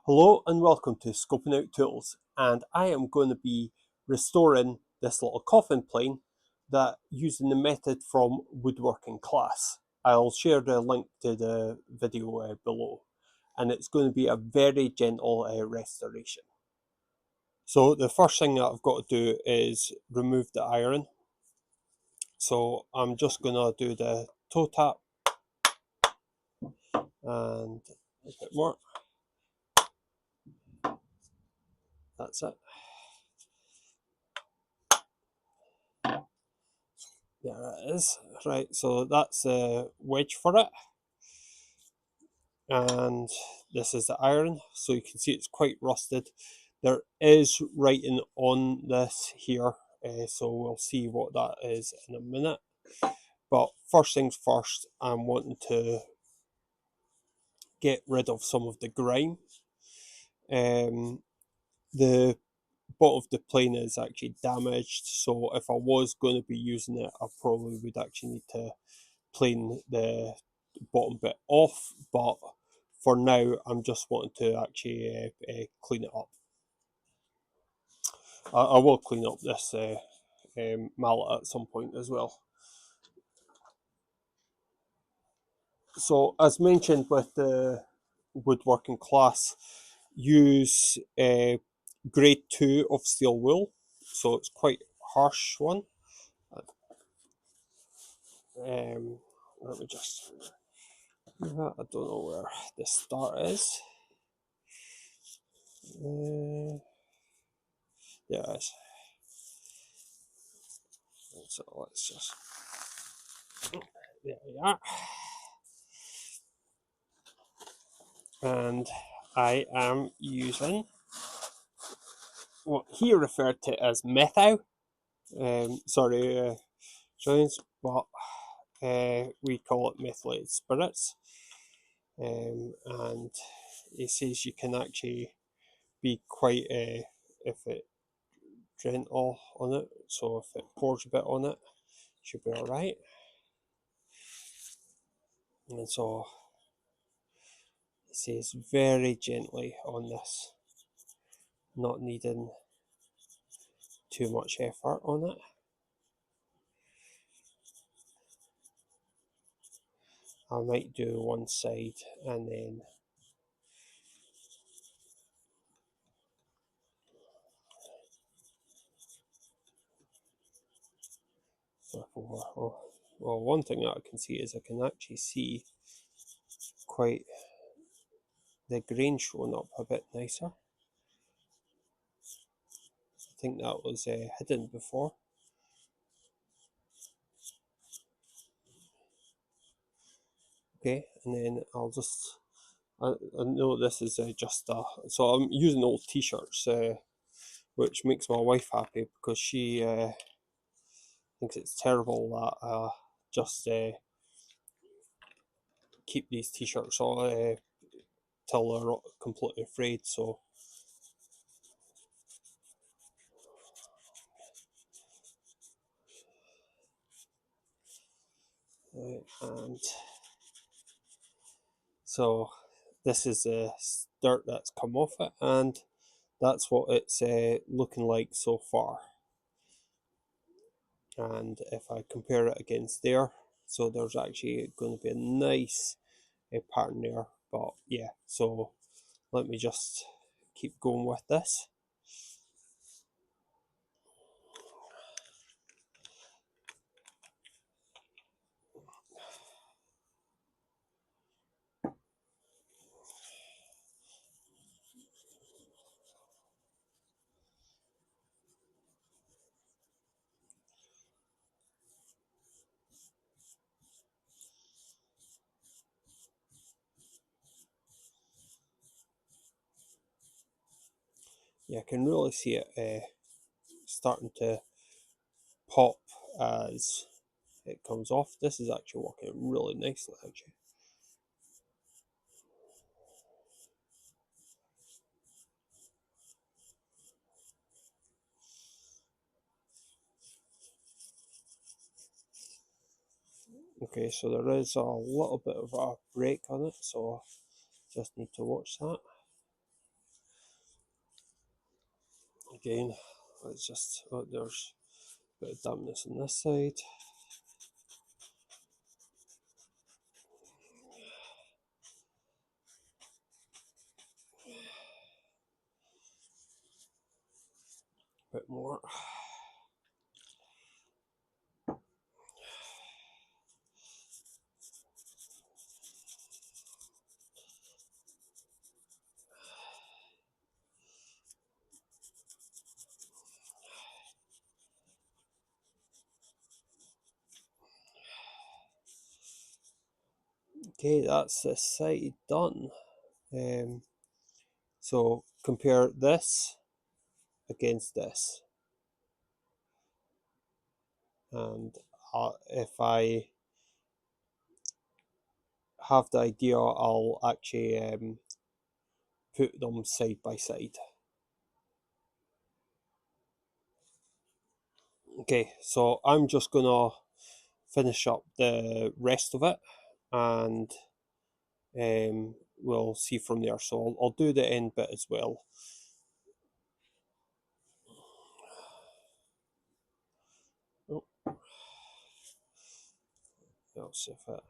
Hello and welcome to Scoping Out Tools, and I am going to be restoring this little coffin plane that using the method from woodworking class. I'll share the link to the video below, and it's going to be a very gentle restoration. So the first thing that I've got to do is remove the iron. So I'm just going to do the toe tap and a bit more. That's it. There it is. Right, so that's a wedge for it. And this is the iron, so you can see it's quite rusted. There is writing on this here, so we'll see what that is in a minute. But first things first, I'm wanting to get rid of some of the grime. The bottom of the plane is actually damaged, so if I was going to be using it, I probably would actually need to plane the bottom bit off, but for now I'm just wanting to actually clean it up. I will clean up this mallet at some point as well. So as mentioned with the woodworking class, use grade 2 of steel wool, so it's quite harsh one. Let me just, I don't know where the start is. There it is. So let's just, there we are. And I am using what he referred to as methow. Sorry, Jones, but we call it methylated spirits. And he says you can actually be quite, if it gentle on it, so if it pours a bit on it, should be alright. And so it says very gently on this, not needing too much effort on it. I might do one side and then flip over. Oh, well, one thing that I can see is I can actually see quite the grain showing up a bit nicer. I think that was hidden before. Okay, and then I'll just, I know this is just so I'm using old t-shirts, which makes my wife happy because she thinks it's terrible that I just keep these t-shirts on till they're completely frayed. So and so this is the dirt that's come off it, and that's what it's looking like so far. And if I compare it against there, so there's actually going to be a nice pattern there. But yeah, so let me just keep going with this. Yeah, I can really see it starting to pop as it comes off. This is actually working really nicely, actually. Okay, so there is a little bit of a break on it, so just need to watch that. again. Let's just, oh, there's a bit of dampness on this side. A bit more. Okay, that's this side done. So compare this against this, and if I have the idea, I'll actually put them side by side. Okay, so I'm just gonna finish up the rest of it, and we'll see from there. So I'll do the end bit as well. Oh, let's see if it.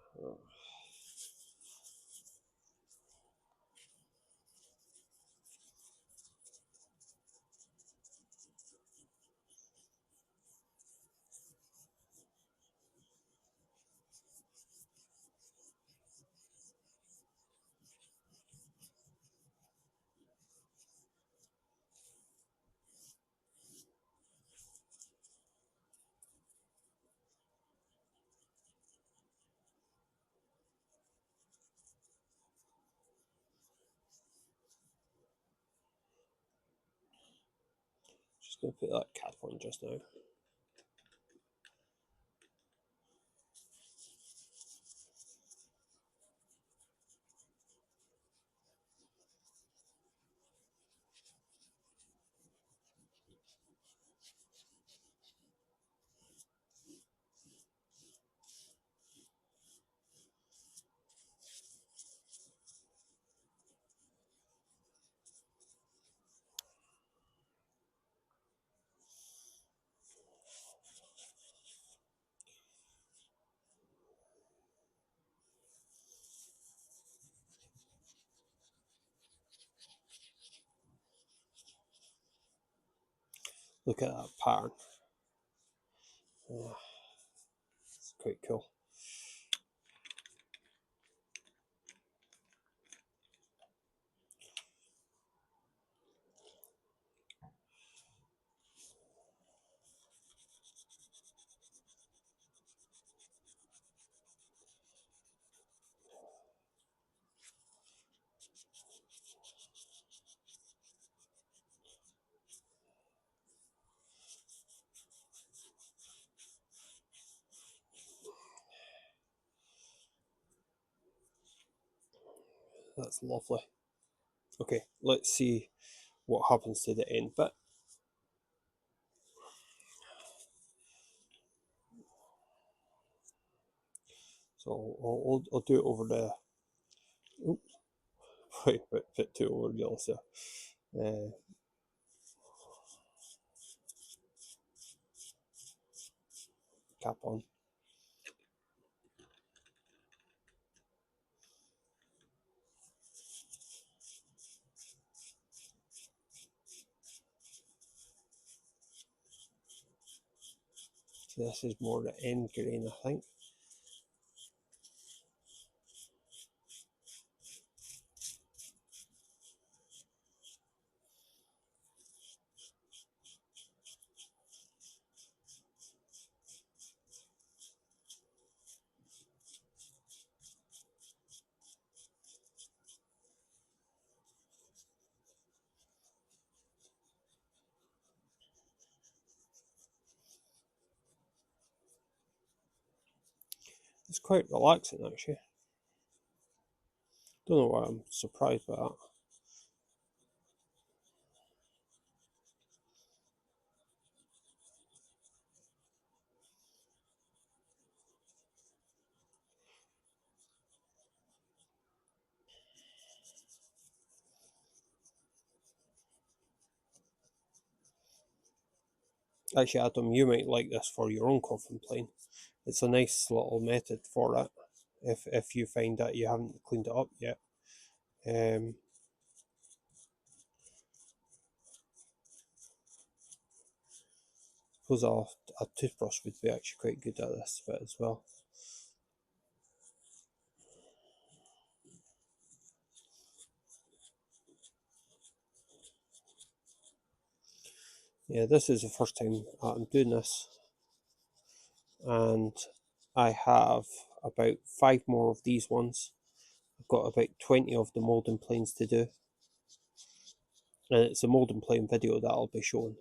Just gonna put that cap on just now. Look at that pattern. It's quite cool. That's lovely. Okay, let's see what happens to the end bit. So I'll do it over the. Oh, wait, a bit too over the also. Cap on. So this is more the end grain, I think. It's quite relaxing actually. Don't know why I'm surprised by that. Actually, Adam, you might like this for your own coffin plane. It's a nice little method for it, if you find that you haven't cleaned it up yet. Suppose a toothbrush would be actually quite good at this bit as well. Yeah, this is the first time I'm doing this, and I have about 5 more of these ones. I've got about 20 of the moulding planes to do, and it's a moulding plane video that I'll be showing.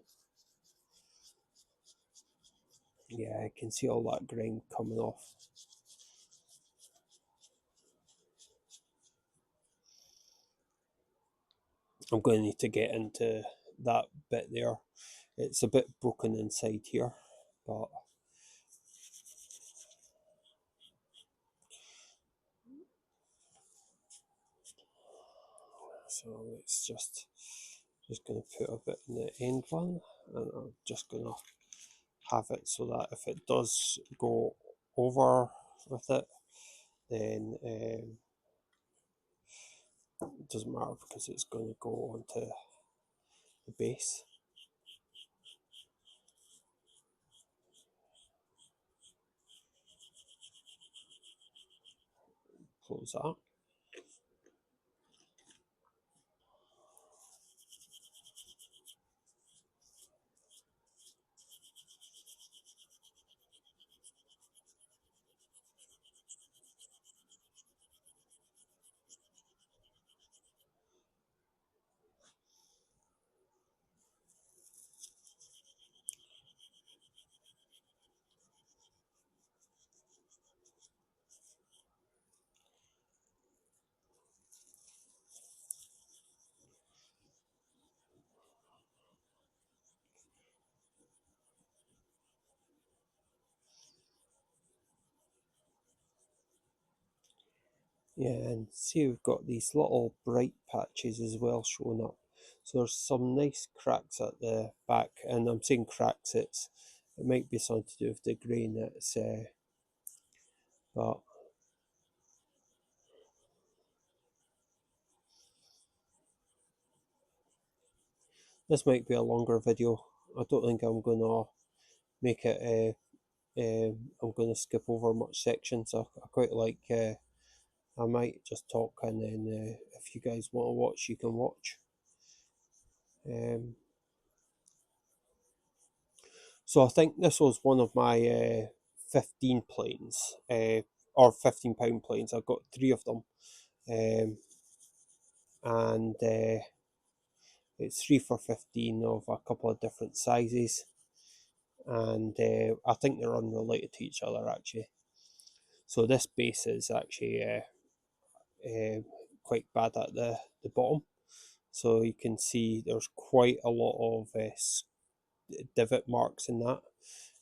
Yeah, I can see all that grime coming off. I'm going to need to get into that bit there. It's a bit broken inside here, but so it's just going to put a bit in the end one, and I'm just going to have it so that if it does go over with it, then it doesn't matter because it's going to go onto the base. Close that. Yeah, and see we've got these little bright patches as well showing up. So there's some nice cracks at the back, and I'm saying cracks, it might be something to do with the grain. But this might be a longer video. I don't think I'm going to make it, I'm going to skip over much sections. I quite like, I might just talk, and then if you guys want to watch, you can watch. So I think this was one of my 15 planes, or £15 planes. I've got 3 of them, and it's 3 for 15 of a couple of different sizes, and I think they're unrelated to each other actually. So this base is actually quite bad at the bottom, so you can see there's quite a lot of divot marks in that.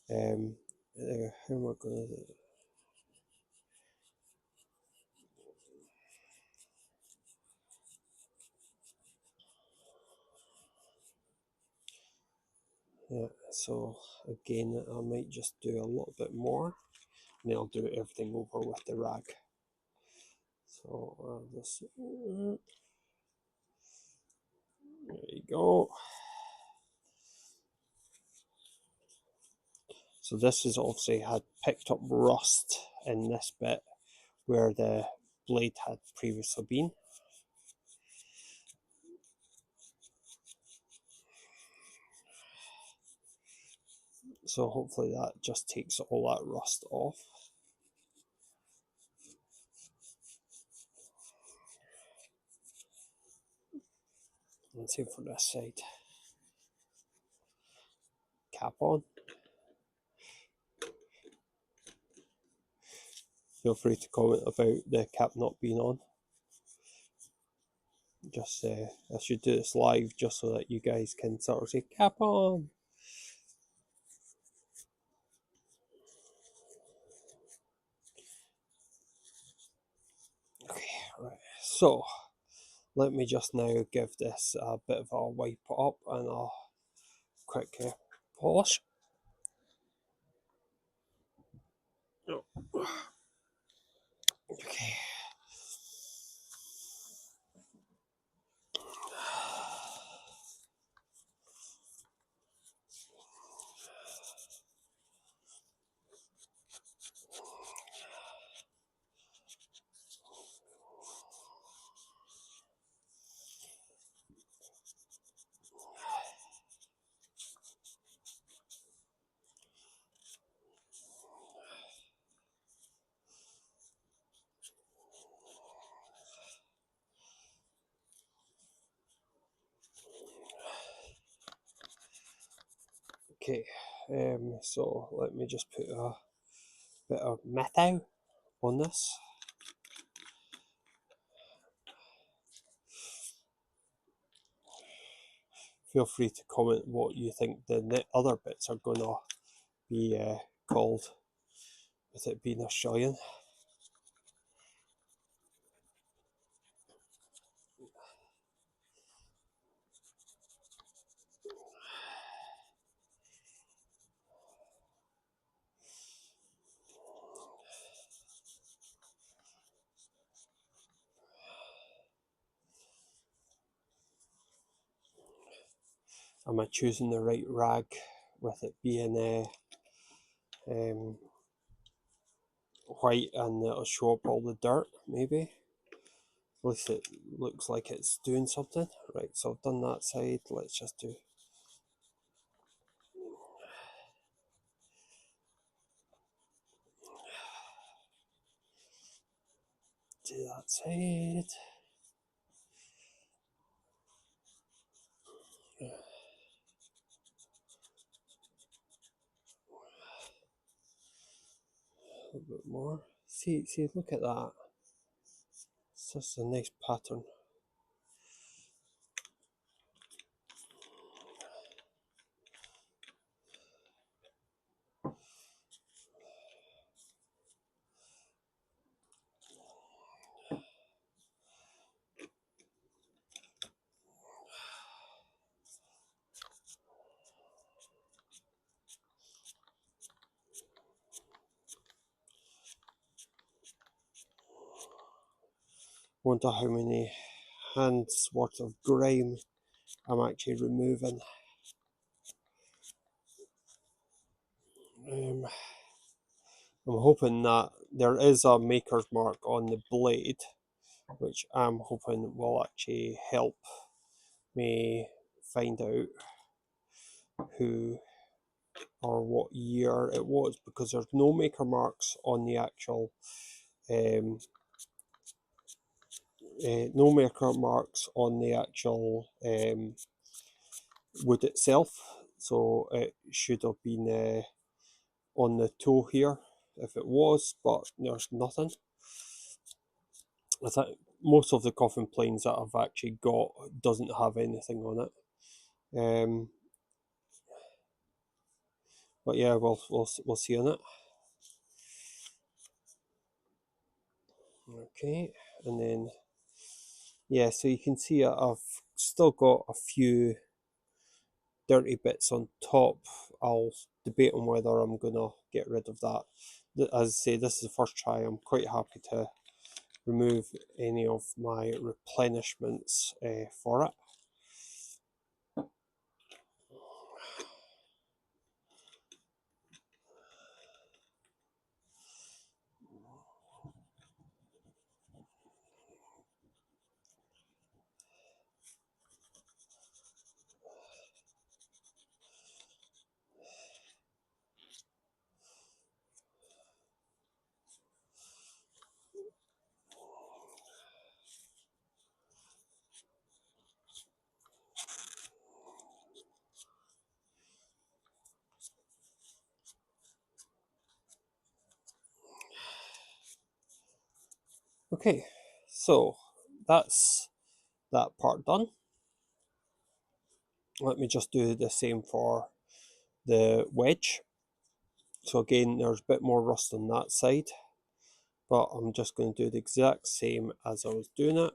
How am I going to... Yeah, so again, I might just do a little bit more, and then I'll do everything over with the rag. So there you go. So this has obviously had picked up rust in this bit where the blade had previously been. So hopefully that just takes all that rust off. And same for this side. Cap on. Feel free to comment about the cap not being on. Just I should do this live just so that you guys can sort of say cap on. Okay, right. So let me just now give this a bit of a wipe up and a quick polish. Okay. Okay, so let me just put a bit of methyl on this. Feel free to comment what you think the other bits are going to be called, with it being Australian. Am I choosing the right rag, with it being white and it'll show up all the dirt, maybe? At least it looks like it's doing something. Right, so I've done that side. Let's just do that side. A little bit more. See, look at that. It's just a nice pattern. Wonder how many hands worth of grime I'm actually removing. I'm hoping that there is a maker's mark on the blade, which I'm hoping will actually help me find out who or what year it was, because there's no maker marks on the actual wood itself, so it should have been on the toe here if it was, but there's nothing. I think most of the coffin planes that I've actually got doesn't have anything on it. But yeah, we'll see on it. Okay, and then yeah, so you can see I've still got a few dirty bits on top. I'll debate on whether I'm gonna get rid of that. As I say, this is the first try. I'm quite happy to remove any of my replenishments for it. Okay, so that's that part done. Let me just do the same for the wedge. So again, there's a bit more rust on that side, but I'm just going to do the exact same as I was doing it.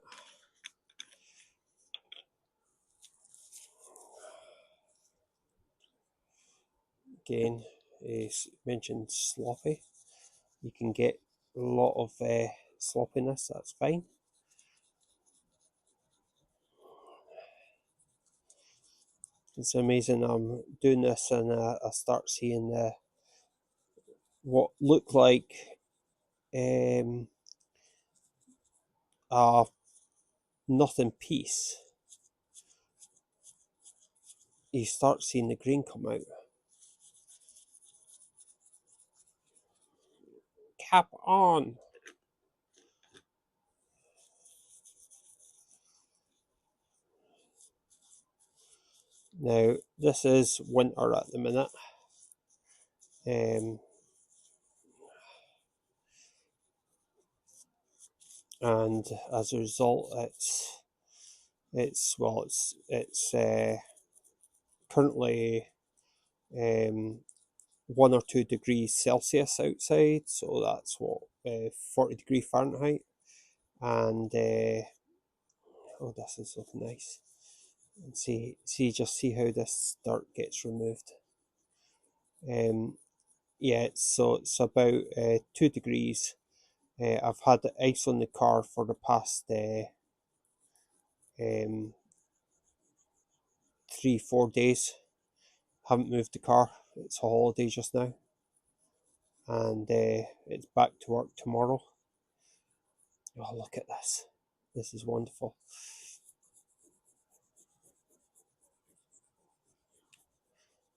Again, mentioned sloppy. you can get a lot of sloppiness. That's fine. It's amazing. I'm doing this and I start seeing what look like a nothing piece. You start seeing the green come out. Cap on. Now this is winter at the minute, and as a result, it's currently 1 or 2 degrees Celsius outside, so that's what 40 degree Fahrenheit, and oh, this is looking nice. And see how this dirt gets removed. Yeah, so it's about 2 degrees. I've had the ice on the car for the past 3-4 days. Haven't moved the car. It's a holiday just now, and it's back to work tomorrow. Oh, look at this! This is wonderful.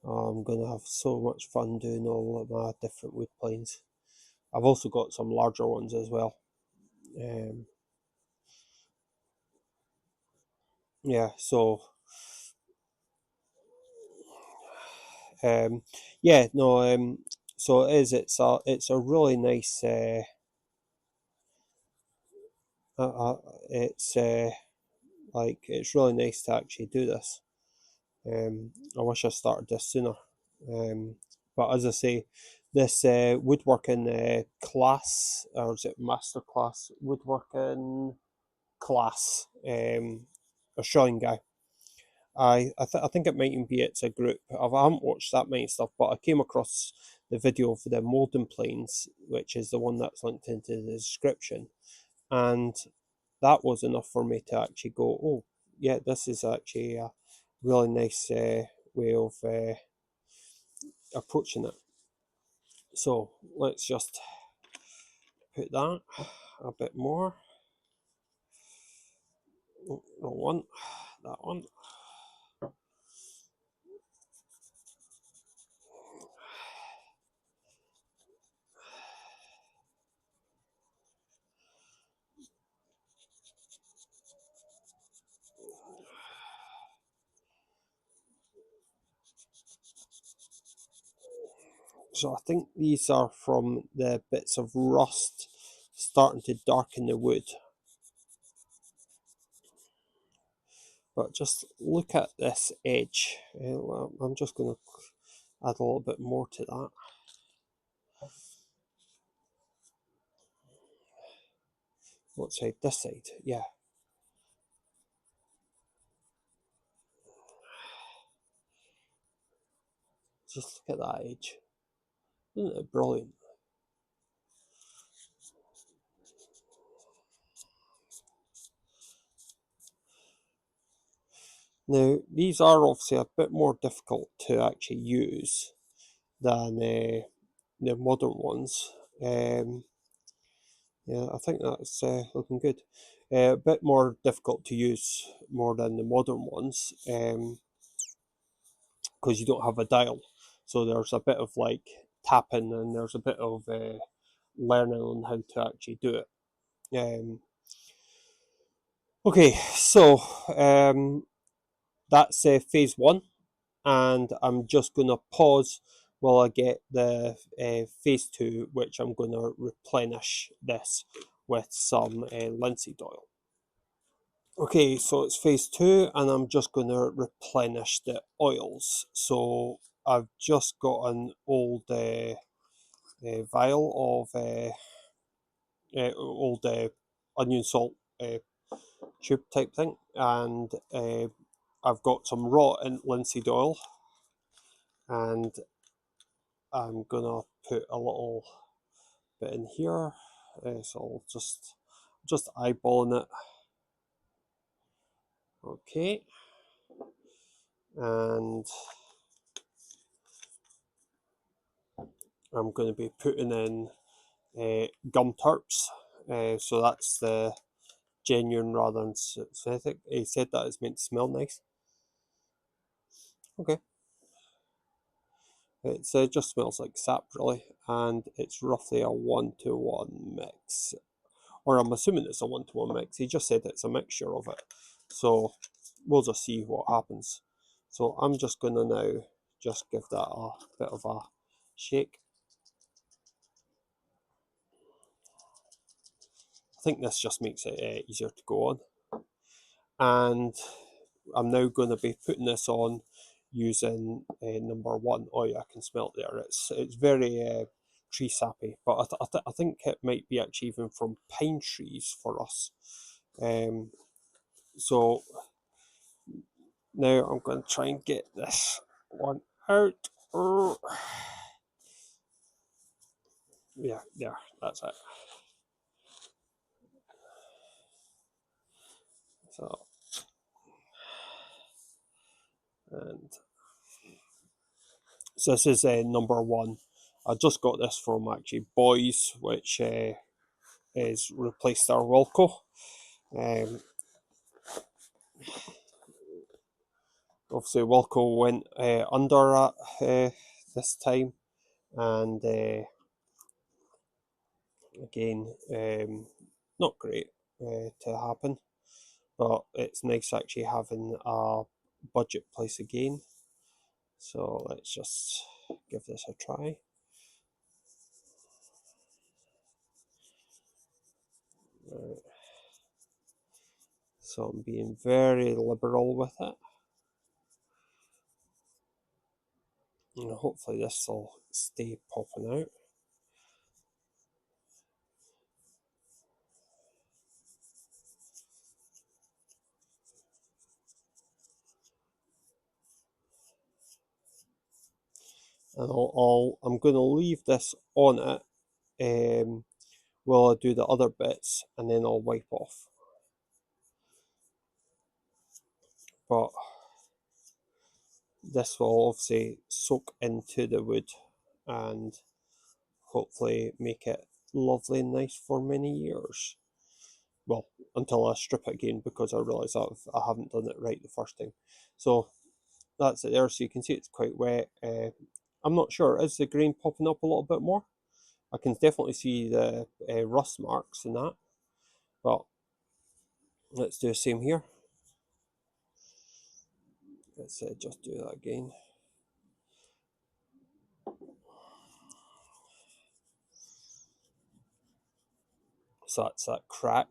I'm going to have so much fun doing all of my different wood planes. I've also got some larger ones as well. Yeah, so yeah, no, so it is. It's a really nice. It's like it's really nice to actually do this. I wish I started this sooner. But as I say, this woodworking class, or is it master class? Woodworking class, Australian guy. I think it might even be it's a group. I haven't watched that many stuff, but I came across the video of the molding planes, which is the one that's linked into the description, and that was enough for me to actually go, oh yeah, this is actually a really nice way of approaching it. So let's just put that a bit more. Oh, no one, that one. So I think these are from the bits of rust starting to darken the wood. But just look at this edge. Well, I'm just going to add a little bit more to that. What side? This side, yeah. Just look at that edge. Isn't it brilliant? Now, these are obviously a bit more difficult to actually use than the modern ones. Yeah, I think that's looking good. A bit more difficult to use more than the modern ones, because you don't have a dial. So there's a bit of like tapping and there's a bit of learning on how to actually do it. Okay, so that's phase one, and I'm just going to pause while I get the phase two, which I'm going to replenish this with some linseed oil. Okay, so it's phase two, and I'm just going to replenish the oils. So I've just got an old vial of old onion salt tube type thing, and I've got some raw linseed oil, and I'm gonna put a little bit in here, so I'll just eyeballing it. Okay, and I'm going to be putting in gum tarps, so that's the genuine rather than synthetic. He said that it's meant to smell nice. Okay. It just smells like sap really, and it's roughly a 1-to-1 mix. Or I'm assuming it's a 1-to-1 mix. He just said it's a mixture of it. So we'll just see what happens. So I'm just going to now just give that a bit of a shake. I think this just makes it easier to go on. And I'm now going to be putting this on using number 1. Oh yeah, I can smell it there. It's very tree sappy, but I think it might be actually even from pine trees for us. So now I'm going to try and get this one out. Yeah, there, that's it. So, and so this is number 1. I just got this from actually Boys, which is replaced our Wilco. Obviously, Wilco went under at this time, and again, not great to happen, but it's nice actually having a budget place again. So let's just give this a try. Right. So I'm being very liberal with it, and hopefully this will stay popping out. And I'm going to leave this on it while I do the other bits, and then I'll wipe off. But this will obviously soak into the wood and hopefully make it lovely and nice for many years. Well, until I strip it again, because I realise I haven't done it right the first time. So that's it there. So you can see it's quite wet. I'm not sure, is the grain popping up a little bit more? I can definitely see the rust marks in that, but let's do the same here. Let's just do that again. So that's that crack.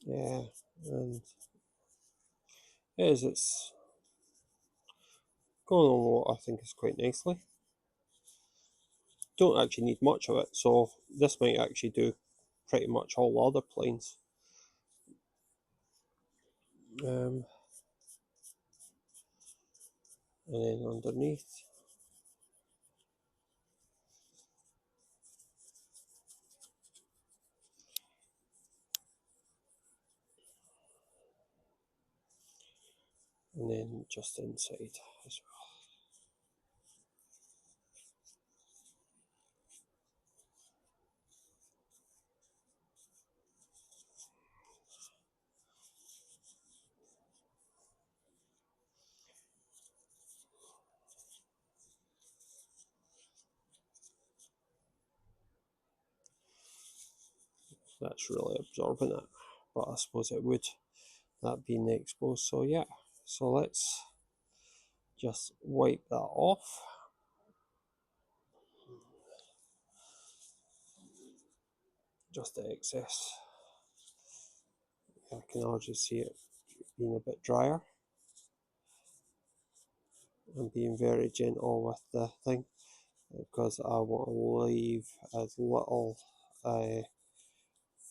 Yeah, and it's going on what I think is quite nicely. Don't actually need much of it, so this might actually do pretty much all the other planes. And then underneath. And then just inside as well. That's really absorbing it, but I suppose it would. that being exposed. So yeah, so let's just wipe that off. Just the excess. I can already see it being a bit drier. I'm being very gentle with the thing because I want to leave as little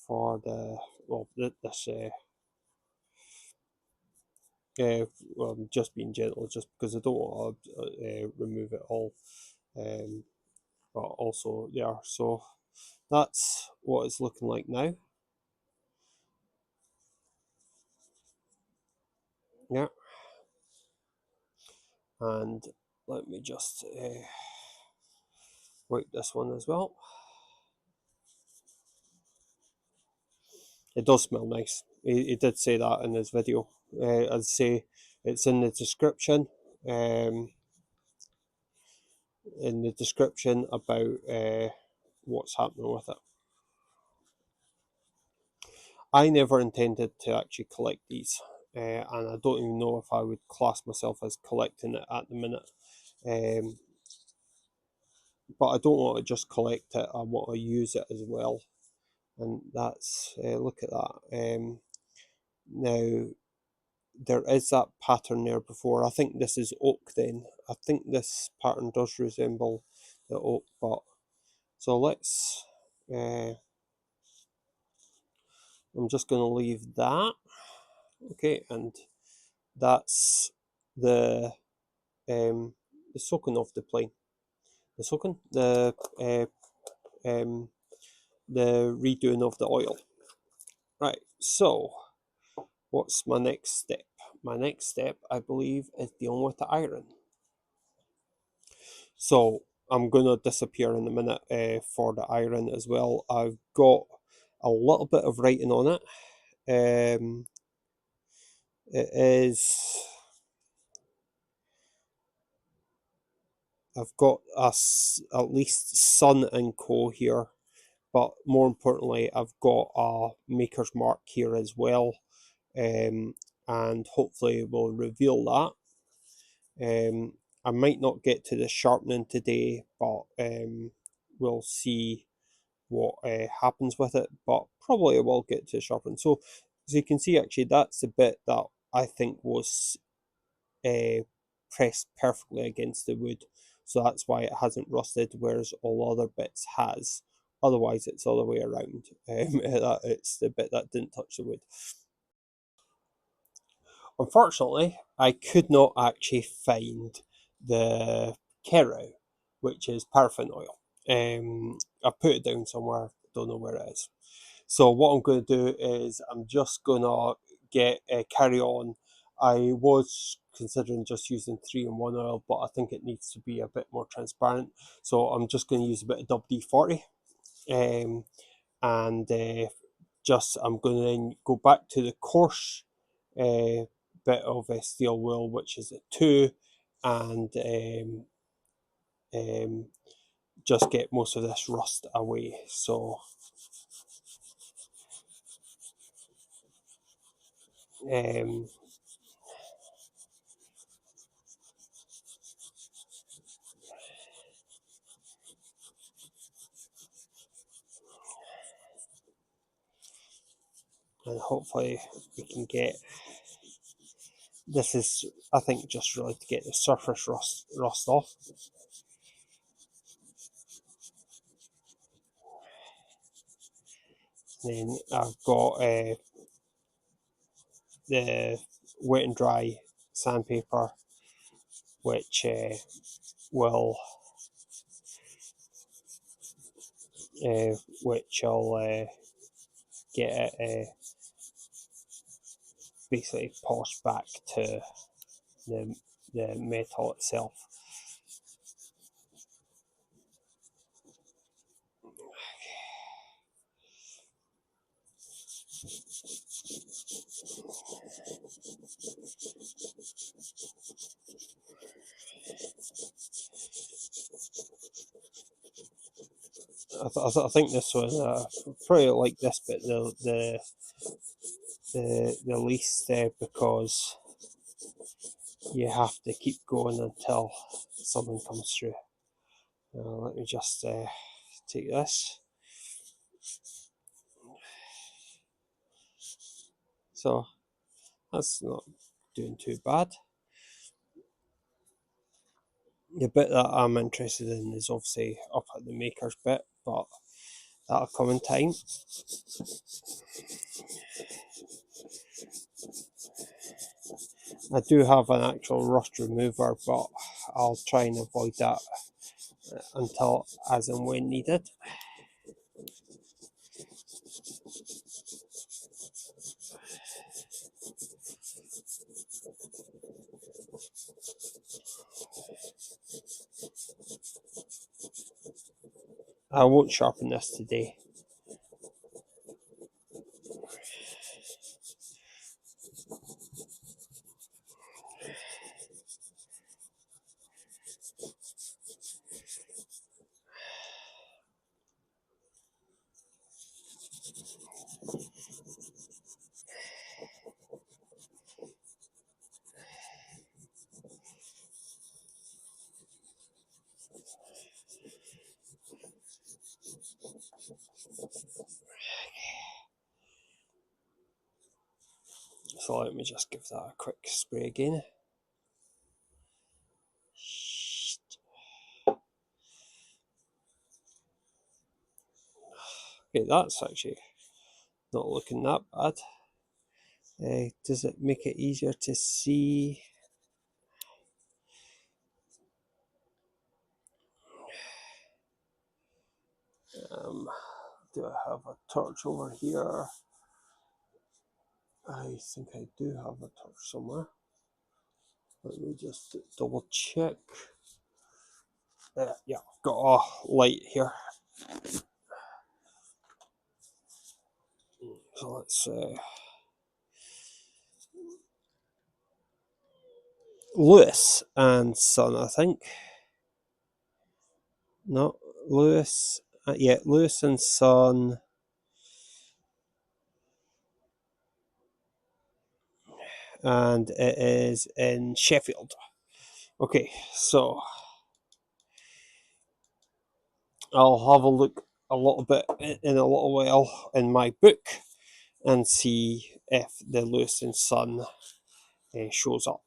for the, well, this well, I'm just being gentle just because I don't want to remove it all, but also yeah, so that's what it's looking like now. Yeah, and let me just wipe this one as well. It does smell nice. He did say that in his video. I'd say it's in the description. In the description about what's happening with it. I never intended to actually collect these, and I don't even know if I would class myself as collecting it at the minute. Um, but I don't want to just collect it, I want to use it as well. And that's, look at that. Now, there is that pattern there before. I think this is oak then. I think this pattern does resemble the oak, but so let's, I'm just going to leave that. Okay, and that's the soaking of the plane. The soaking, the redoing of the oil. Right, so what's my next step? My next step, I believe, is dealing with the iron. So I'm going to disappear in a minute for the iron as well. I've got a little bit of writing on it. It is, I've got at least Sun and Co here, but more importantly, I've got a maker's mark here as well, and hopefully we'll reveal that. I might not get to the sharpening today, but we'll see what happens with it, but probably I will get to sharpening. So as you can see, actually that's the bit that I think was pressed perfectly against the wood, so that's why it hasn't rusted, whereas all other bits has. Otherwise it's the other way around. It's the bit that didn't touch the wood. Unfortunately, I could not actually find the Kero, which is paraffin oil. I put it down somewhere, don't know where it is. So what I'm going to do is I'm just going to get carry on. I was considering just using 3-in-1 oil, but I think it needs to be a bit more transparent. So I'm just going to use a bit of WD-40. And just I'm going to then go back to the coarse bit of steel wool, which is a 2, and just get most of this rust away. So and hopefully we can get, this is, I think, just really to get the surface rust off. Then I've got the wet and dry sandpaper, which will which I'll get it basically polished back to the metal itself. I think this one, probably like this bit, the the least, because you have to keep going until something comes through. Let me just take this. So that's not doing too bad. The bit that I'm interested in is obviously up at the maker's bit, but that'll come in time. I do have an actual rust remover, but I'll try and avoid that until as and when needed. I won't sharpen this today. So let me just give that a quick spray again. Okay, that's actually not looking that bad. Does it make it easier to see? Do I have a torch over here? I think I do have a torch somewhere. Let me just double check. Yeah, got a light here. So let's Lewis and Son, I think. No, Lewis. Yeah, Lewis and Son. And it is in Sheffield. Okay, so I'll have a look a little bit in a little while in my book and see if the Lewis and Son shows up.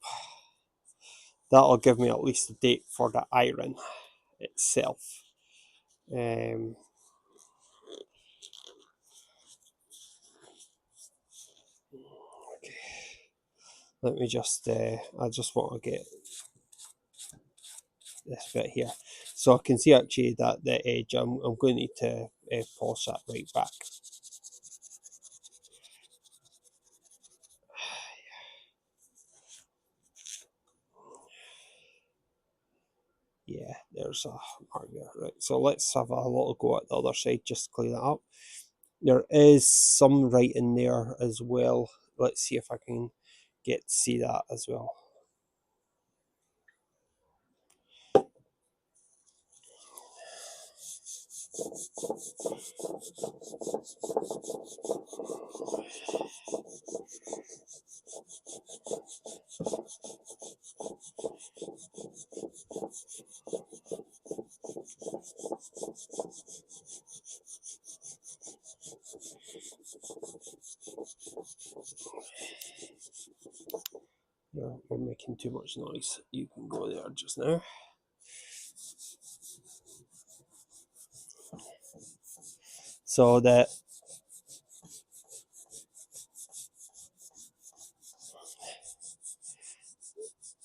That'll give me at least a date for the iron itself. Okay. Let me just, I just want to get this bit here. So I can see actually that the edge, I'm going to need to polish that right back. Yeah, there's a mark there. Right, so let's have a little go at the other side, just to clean that up. There is some writing there as well. Let's see if I can get to see that as well. You're making too much noise. You can go there just now. So that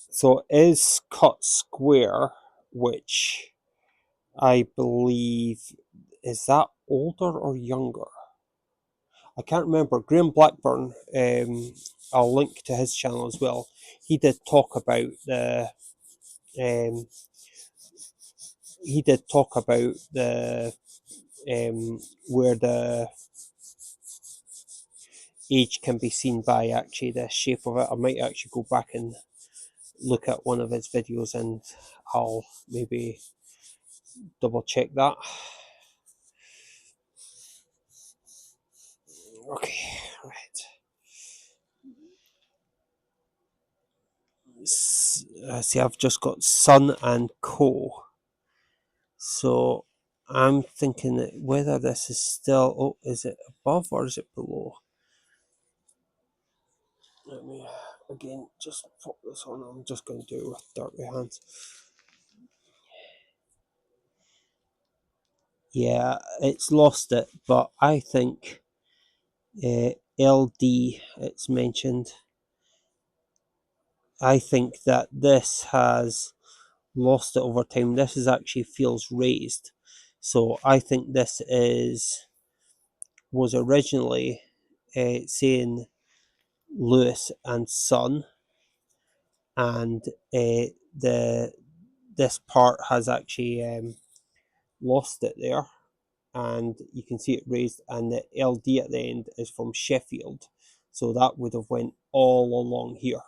so it is cut square, which I believe is that older or younger? I can't remember. Graham Blackburn, I'll link to his channel as well. He did talk about the where the age can be seen by actually the shape of it. I might actually go back and look at one of his videos and I'll maybe double check that. Okay, right. See, I've just got Sun and Co. So I'm thinking that whether this is still, oh, is it above or is it below? Let me again just pop this on. I'm just going to do it with dirty hands. Yeah, it's lost it, but I think LD, it's mentioned. I think that this has lost it over time. This is actually feels raised. So I think this was originally saying Lewis and Son, and the this part has actually lost it there, and you can see it raised, and the LD at the end is from Sheffield, so that would have went all along here.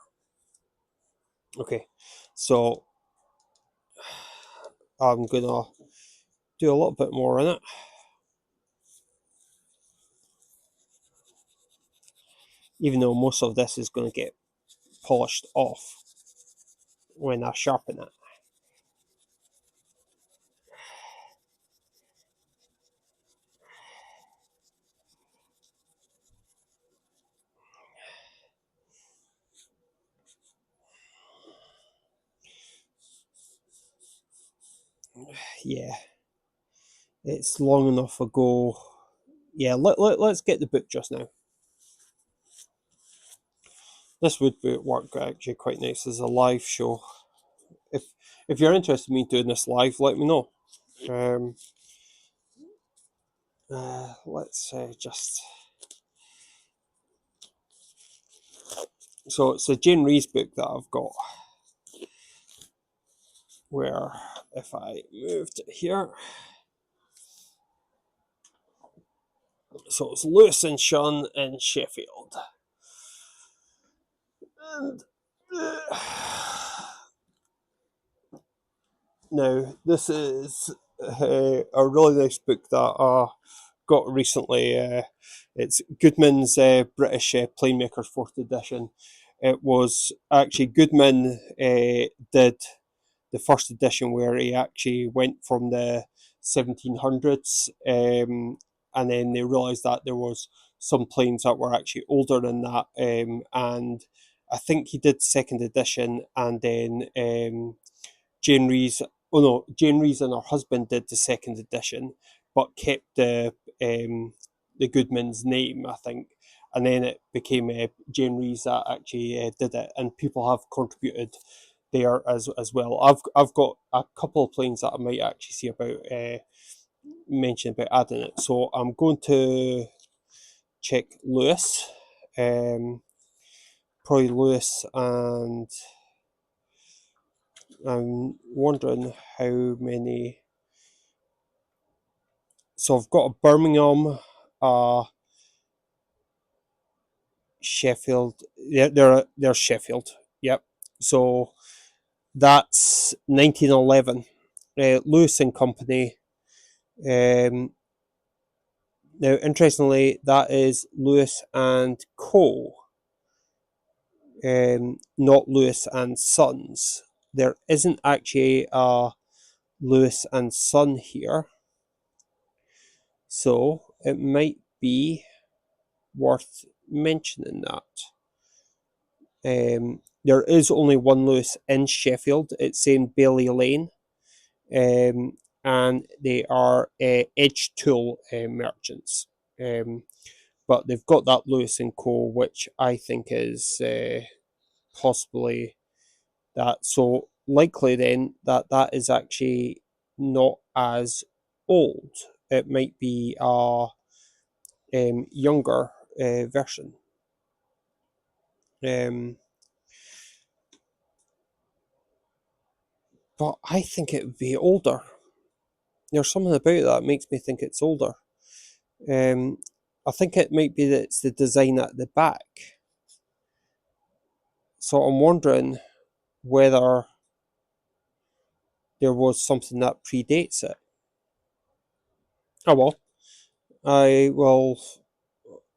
Okay, so I'm gonna do a little bit more in it. Even though most of this is going to get polished off when I sharpen it. Yeah, it's long enough ago. Yeah, let's get the book just now. This would work actually quite nice as a live show. If if you're interested in me doing this live, let me know. Um, let's just. So it's a Jane Rees book that I've got. Where if I moved it here, so it's Lewis and Sean in Sheffield, and now this is a really nice book that I got recently. It's Goodman's British Playmakers 4th edition. It was actually Goodman did the first edition where he actually went from the 1700s, and then they realised that there was some planes that were actually older than that, and I think he did second edition, and then Jane Rees. Oh no, Jane Rees and her husband did the second edition, but kept the Goodman's name, I think, and then it became Jane Rees that actually did it, and people have contributed there as well. I've got a couple of planes that I might actually see about mention about adding it. So I'm going to check Lewis, probably Lewis, and I'm wondering how many. So I've got a Birmingham, Sheffield. Yeah, they're Sheffield. Yep. So that's 1911. Lewis and Company. Um, Now, interestingly, that is Lewis and Co. Not Lewis and Sons. There isn't actually a Lewis and Son here, so it might be worth mentioning that. There is only one Lewis in Sheffield. It's in Bailey Lane, and they are edge tool merchants. But they've got that Lewis and Co, which I think is possibly that. So likely then that is actually not as old. It might be a younger version. But I think it would be older. There's something about that makes me think it's older. I think it might be that it's the design at the back. So I'm wondering whether there was something that predates it. Oh well, I will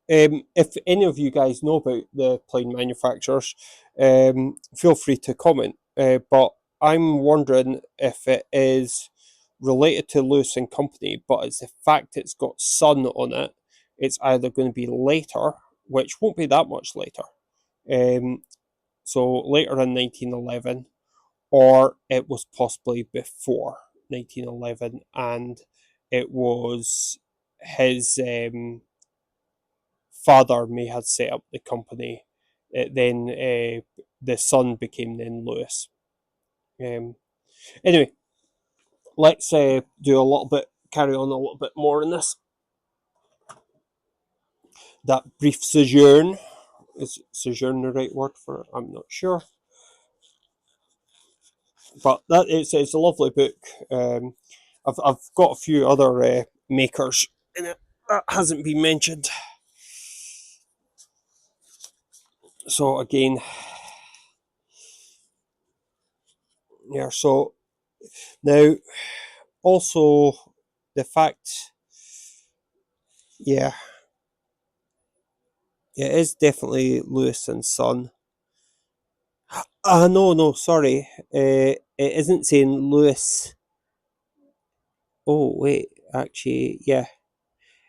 If any of you guys know about the plane manufacturers, feel free to comment. But I'm wondering if it is related to Lewis and Company, but it's the fact it's got Sun on it. It's either going to be later, which won't be that much later, so later in 1911, or it was possibly before 1911, and it was his father may have set up the company. Then the son became then Lewis. Anyway, let's do a little bit, carry on a little bit more in this. That brief sojourn, is sojourn the right word for it? I'm not sure. But that it's a lovely book. I've got a few other makers in it that hasn't been mentioned. So again, yeah. So now also the fact, yeah, it is definitely Lewis and Son. No, sorry. It isn't saying Lewis. Oh wait, actually, yeah.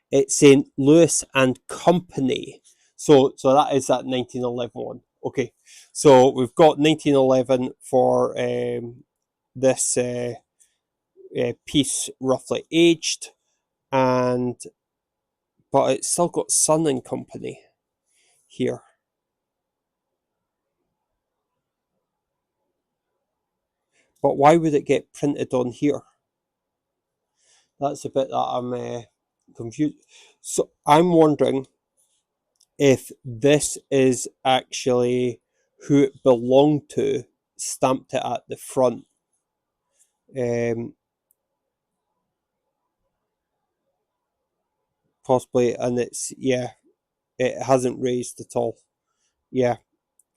It's saying Lewis and Company. So that is that 1911 one. Okay, so we've got 1911 for this piece roughly aged, and but it's still got Sun and Company here. But why would it get printed on here? That's the bit that I'm confused. So I'm wondering if this is actually who it belonged to, stamped it at the front. Um, Possibly, and it's, yeah, it hasn't raised at all. Yeah,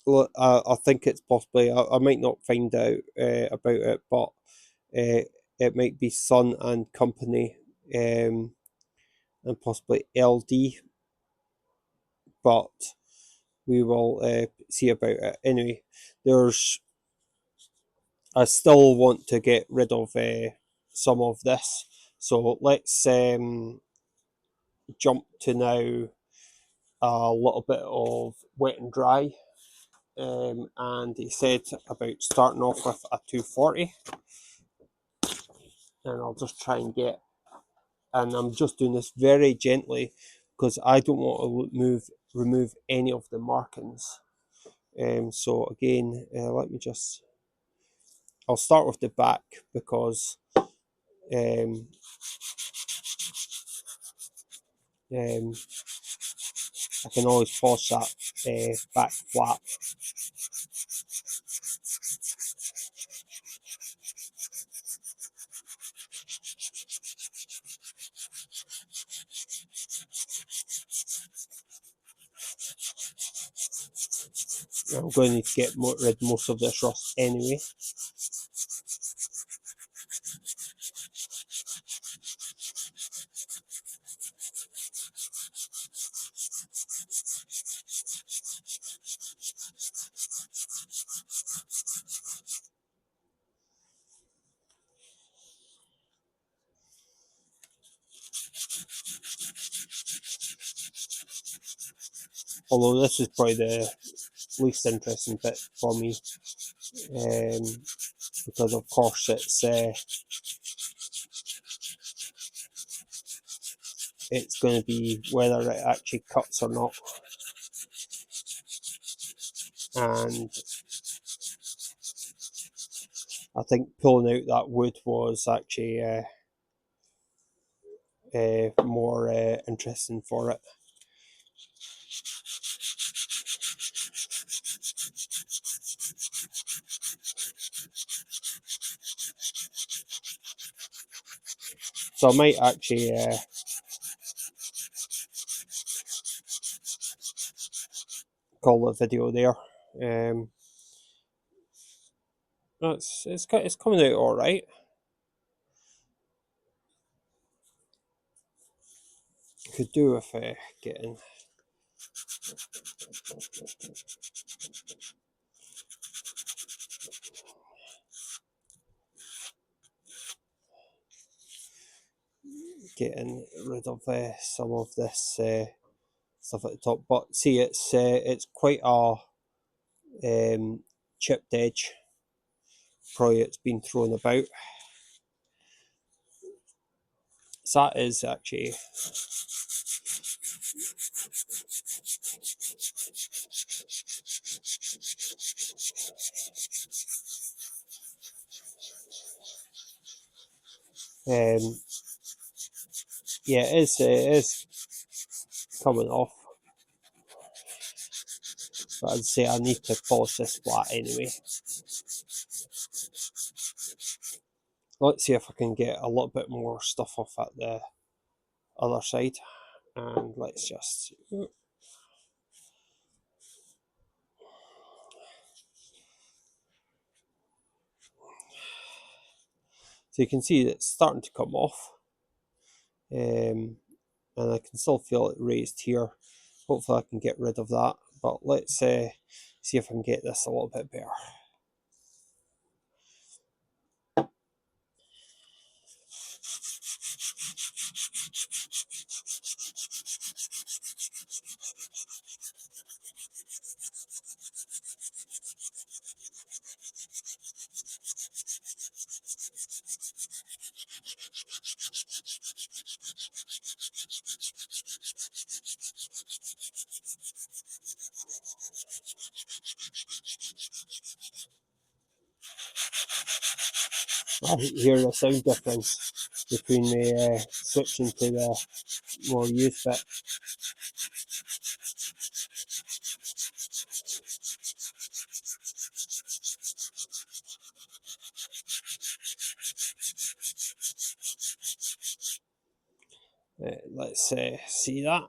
I think it's possibly. I might not find out about it, but it might be Sun and Company, and possibly LD, but we will see about it. Anyway, there's. I still want to get rid of some of this, so let's jump to now a little bit of wet and dry. And he said about starting off with a 240, and I'll just try and get, and I'm just doing this very gently because I don't want to remove any of the markings. So again, let me just, I'll start with the back because um, um, I can always pause that back flap. I'm going to need to get rid of most of this rust anyway. Although this is probably the least interesting bit for me, because of course it's going to be whether it actually cuts or not, and I think pulling out that wood was actually more interesting for it. So I might actually call the video there. It's coming out all right. Could do with getting Getting rid of some of this stuff at the top, but see, it's quite a chipped edge. Probably it's been thrown about. So that is actually yeah, it is coming off. But I'd say I need to polish this flat anyway. Let's see if I can get a little bit more stuff off at the other side, and let's just so you can see it's starting to come off, and I can still feel it raised here. Hopefully I can get rid of that, but let's see if I can get this a little bit better. I hear the sound difference between me switching to the more used bit. Let's see that.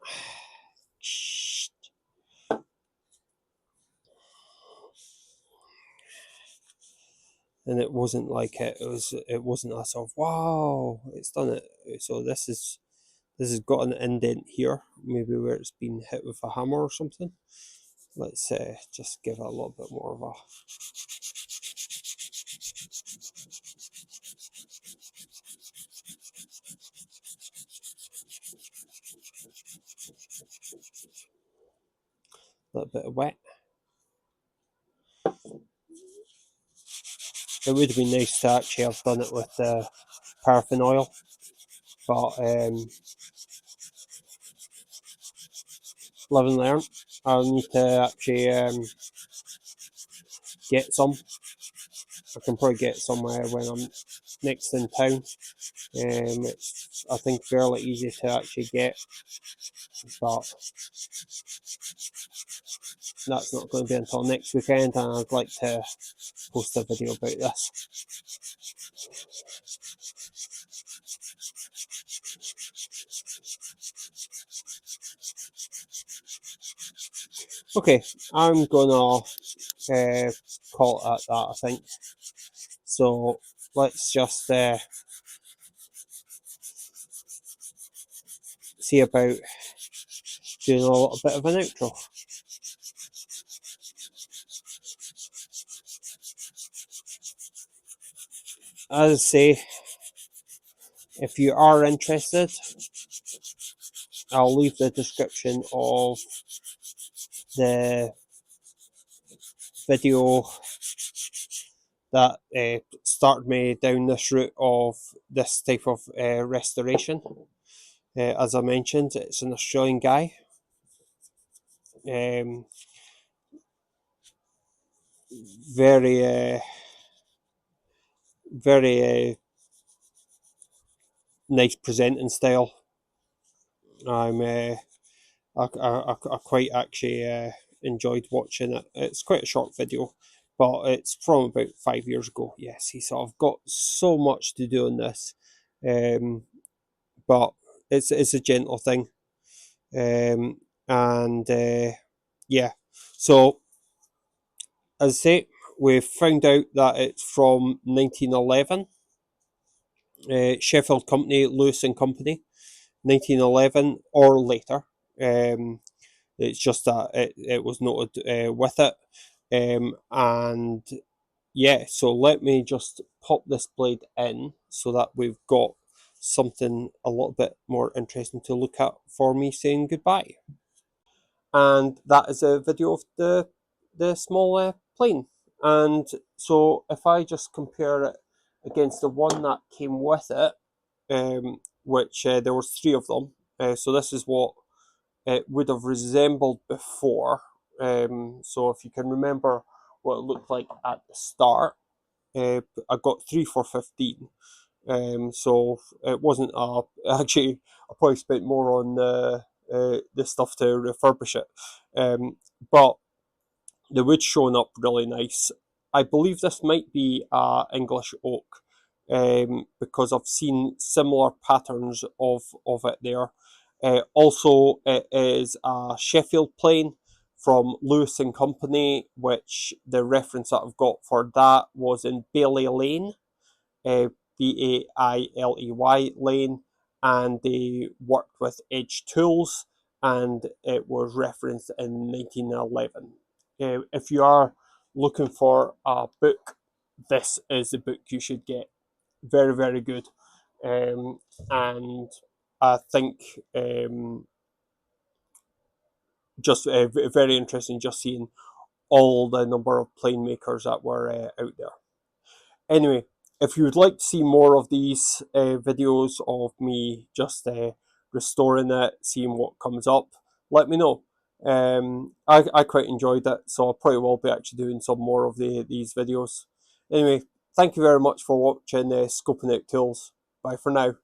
And it wasn't like it wasn't a sort of wow, it's done it. So this has got an indent here, maybe where it's been hit with a hammer or something. Let's just give it a little bit more of a little bit of wet. It would have been nice to actually have done it with paraffin oil, but live and learn. I'll need to actually get some. I can probably get somewhere when I'm next in town. It's, I think, fairly easy to actually get, but that's not going to be until next weekend, and I'd like to post a video about this. Okay, I'm gonna call it at that, I think. So let's just see about doing a little bit of an outro. As I say, if you are interested, I'll leave the description of the video that started me down this route of this type of restoration. As I mentioned, it's an Australian guy. Very, very nice presenting style. I quite actually enjoyed watching it. It's quite a short video, but it's from about 5 years ago. Yes, so I've got so much to do on this, but it's a gentle thing, and yeah. So as I say, we've found out that it's from 1911. Sheffield company, Lewis and Company, 1911 or later. It's just that it was noted with it. And yeah, so let me just pop this blade in so that we've got something a little bit more interesting to look at for me saying goodbye. And that is a video of the small plane. And so if I just compare it against the one that came with it, which there was three of them. So this is what it would have resembled before. So if you can remember what it looked like at the start, I got 3 for 15. So it wasn't actually I probably spent more on the stuff to refurbish it. But the wood's showing up really nice. I believe this might be English oak, because I've seen similar patterns of it there. Also, it is a Sheffield plane from Lewis and Company, which the reference that I've got for that was in Bailey Lane, uh, Bailey Lane, and they worked with Edge Tools, and it was referenced in 1911. If you are looking for a book, this is the book you should get. Very, very good. And I think just very interesting just seeing all the number of plane makers that were out there. Anyway, if you would like to see more of these videos of me just restoring it, seeing what comes up, let me know. I quite enjoyed it, so I probably will be actually doing some more of these videos. Anyway, thank you very much for watching Scoping Out Tools. Bye for now.